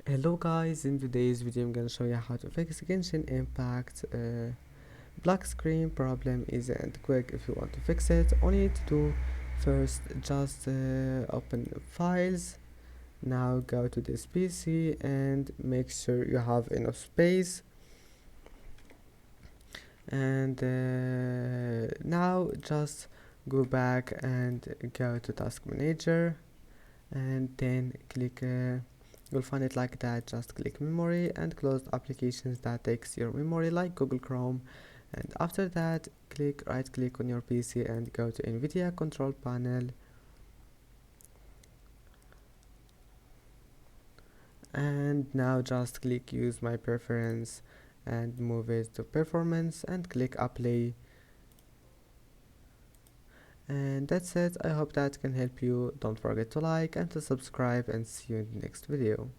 Hello guys, in today's video I'm gonna show you how to fix Genshin Impact black screen problem. Isn't quick. If you want to fix it, all you need to do first just open files. Now go to this PC and make sure you have enough space, and now just go back and go to task manager, and then click you'll find it like that. Just click memory and close applications that takes your memory like Google Chrome, and after that right click on your PC and go to NVIDIA control panel, and now just click use my preference and move it to performance and click apply. And that's it. I hope that can help you. Don't forget to like and to subscribe, and see you in the next video.